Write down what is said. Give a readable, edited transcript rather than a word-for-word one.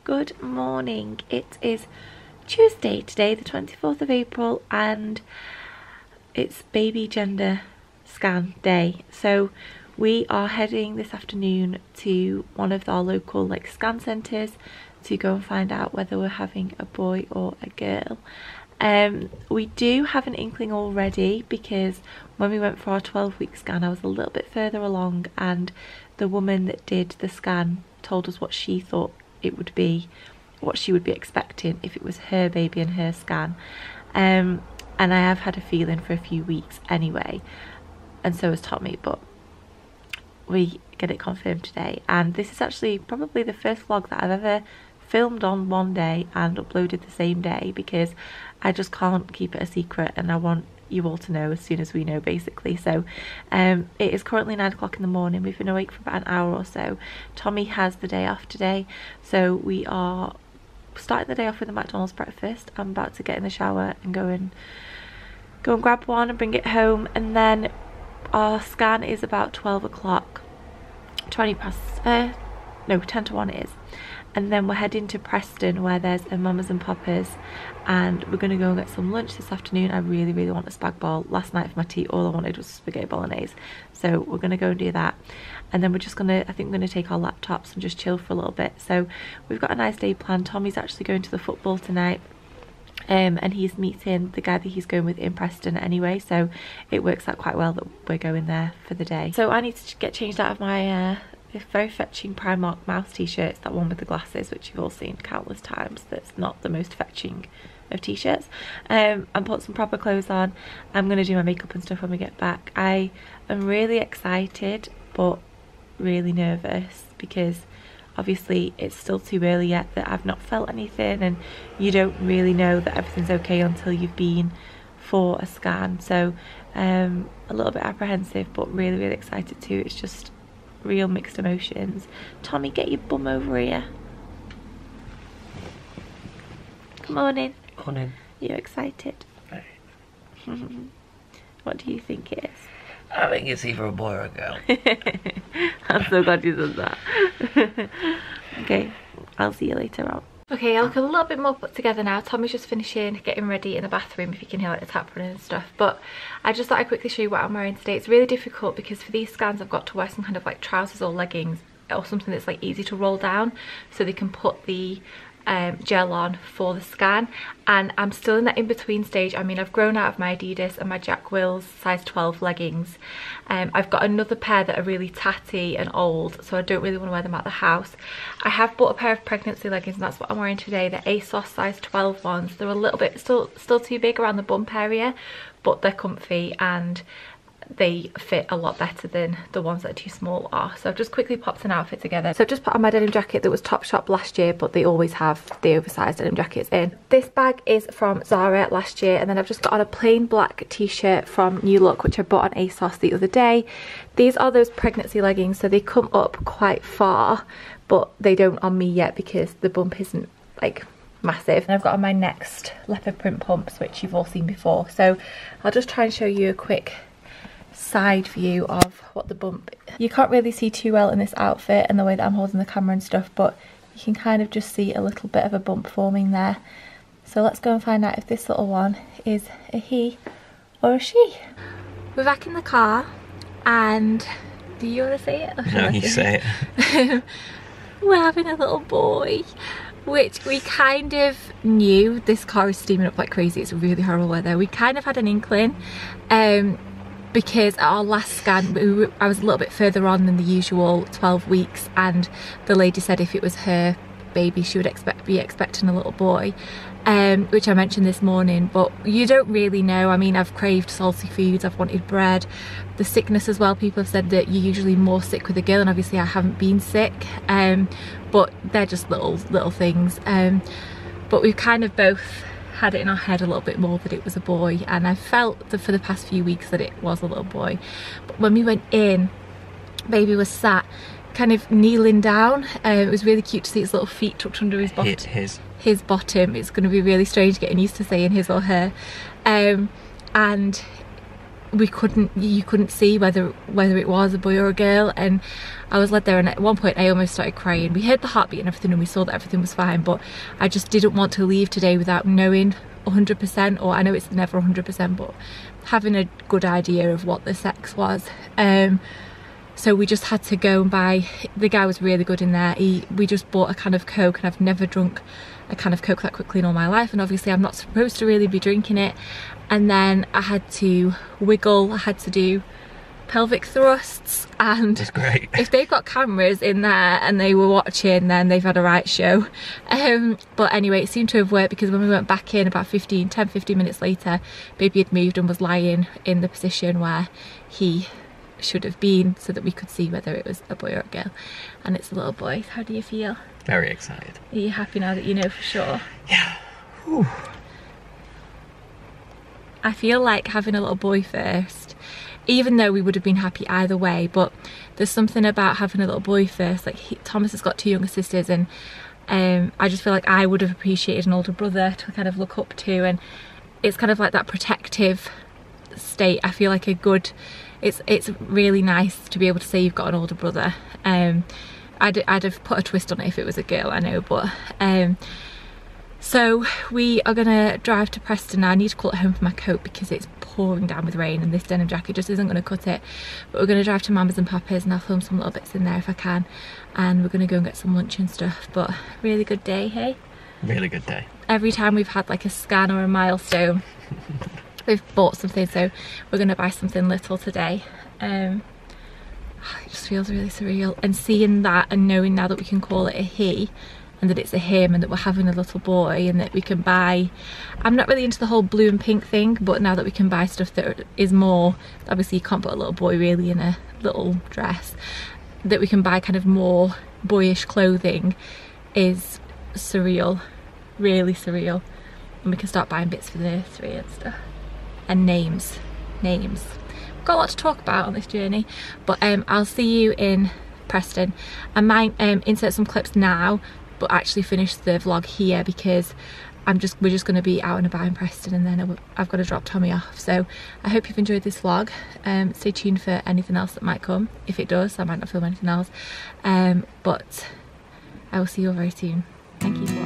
Good morning. It is Tuesday today, the 24th of April, and it's baby gender scan day. So we are heading this afternoon to one of our local scan centres to go and find out whether we're having a boy or a girl. We do have an inkling already, because when we went for our 12-week scan I was a little bit further along, and the woman that did the scan told us what she thought it would be, what she would be expecting if it was her baby and her scan. And I have had a feeling for a few weeks anyway, and so has Tommy, but we get it confirmed today. And this is actually probably the first vlog that I've ever filmed on one day and uploaded the same day, because I just can't keep it a secret and I want you all to know as soon as we know, basically. So it is currently 9 o'clock in the morning. We've been awake for about an hour or so. Tommy has the day off today, so we are starting the day off with a McDonald's breakfast. I'm about to get in the shower and go and grab one and bring it home, and then our scan is about 12 o'clock, 10 to 1 it is. And then we're heading to Preston, where there's a Mamas and Papas, and we're going to go and get some lunch this afternoon. I really want a spag bol. Last night for my tea all I wanted was spaghetti bolognese, so we're going to go and do that. And then we're just I think we're going to take our laptops and just chill for a little bit. So we've got a nice day planned. Tommy's actually going to the football tonight, and he's meeting the guy that he's going with in Preston anyway, so it works out quite well that we're going there for the day. So I need to get changed out of my very fetching Primark mouse t-shirts, that one with the glasses, which you've all seen countless times. That's not the most fetching of t-shirts, and put some proper clothes on. I'm going to do my makeup and stuff when we get back. I am really excited but really nervous, because obviously it's still too early yet, that I've not felt anything, and you don't really know that everything's okay until you've been for a scan. So a little bit apprehensive but really excited too. It's just real mixed emotions. Tommy, get your bum over here. Good morning. Morning. You excited? Right. What do you think it is? I think it's either a boy or a girl. I'm so glad you said that. Okay, I'll see you later on. Okay, I look a little bit more put together now. Tommy's just finishing getting ready in the bathroom, if you can hear the tap running and stuff. But I just thought I'd quickly show you what I'm wearing today. It's really difficult because for these scans I've got to wear some kind of trousers or leggings, or something that's easy to roll down, so they can put the gel on for the scan. And I'm still in that in-between stage. I mean, I've grown out of my Adidas and my Jack Wills size 12 leggings. I've got another pair that are really tatty and old, so I don't really want to wear them out the house. I have bought a pair of pregnancy leggings, and that's what I'm wearing today. They're ASOS size 12 ones. They're a little bit still too big around the bump area, but they're comfy and they fit a lot better than the ones that are too small are. So I've just quickly popped an outfit together. So I've just put on my denim jacket that was Topshop last year, but they always have the oversized denim jackets in. This bag is from Zara last year, and then I've just got on a plain black t-shirt from New Look, which I bought on ASOS the other day. These are those pregnancy leggings, so they come up quite far, but they don't on me yet because the bump isn't massive. And I've got on my next leopard print pumps, which you've all seen before. So I'll just try and show you a quick side view of what the bump is. You can't really see too well in this outfit and the way that I'm holding the camera and stuff, but you can kind of just see a little bit of a bump forming there. So let's go and find out if this little one is a he or a she. We're back in the car, and do you want to say it? No, you say it. We're having a little boy, which we kind of knew. This car is steaming up like crazy. It's really horrible weather. We kind of had an inkling, because at our last scan I was a little bit further on than the usual 12 weeks, and the lady said if it was her baby she would be expecting a little boy, which I mentioned this morning, but you don't really know. I mean, I've craved salty foods, I've wanted bread. The sickness as well, people have said that you're usually more sick with a girl, and obviously I haven't been sick, but they're just little things. But we've kind of both had it in our head a little bit more that it was a boy, and I felt that for the past few weeks that it was a little boy. But when we went in, baby was sat kind of kneeling down. It was really cute to see his little feet tucked under his bottom. His bottom. It's going to be really strange getting used to saying his or her. And you couldn't see whether it was a boy or a girl, and I was led there, and at one point I almost started crying. We heard the heartbeat and everything, and we saw that everything was fine, but I just didn't want to leave today without knowing 100%, or I know it's never 100%, but having a good idea of what the sex was. So we just had to go and buy, the guy was really good in there, we just bought a can of Coke, and I've never drunk a can of Coke that quickly in all my life, and obviously I'm not supposed to really be drinking it. And then I had to wiggle, I had to do pelvic thrusts, and That's great. if they've got cameras in there and they were watching, then they've had a right show. But anyway, it seemed to have worked, because when we went back in about 10-15 minutes later, baby had moved and was lying in the position where he should have been, so that we could see whether it was a boy or a girl. And it's a little boy. How do you feel? Very excited. Are you happy now that you know for sure? Yeah. Whew. I feel like having a little boy first, even though we would have been happy either way, but there's something about having a little boy first. Like Thomas has got 2 younger sisters, and I just feel like I would have appreciated an older brother to kind of look up to, and it's kind of like that protective state. I feel like it's really nice to be able to say you've got an older brother. I'd have put a twist on it if it was a girl, I know, but so we are gonna drive to Preston now. I need to call it home for my coat because it's pouring down with rain, and this denim jacket just isn't gonna cut it. But we're gonna drive to Mama's and Papa's, and I'll film some little bits in there if I can, and we're gonna go and get some lunch and stuff. But really good day, hey? Really good day. Every time we've had like a scan or a milestone, we've bought something, so we're gonna buy something little today. It just feels really surreal, and seeing that and knowing now that we can call it a he, and that it's a him, and that we're having a little boy, and that we can buy, I'm not really into the whole blue and pink thing, but now that we can buy stuff that is more, obviously you can't put a little boy really in a little dress, that we can buy kind of more boyish clothing is surreal, really surreal. And we can start buying bits for the nursery and stuff. And names. We've got a lot to talk about on this journey, but I'll see you in Preston. I might insert some clips now, but actually finish the vlog here, because we're just going to be out and about in Preston, and then I've got to drop Tommy off. So I hope you've enjoyed this vlog. Stay tuned for anything else that might come. If it does, I might not film anything else, but I will see you all very soon. Thank you for watching.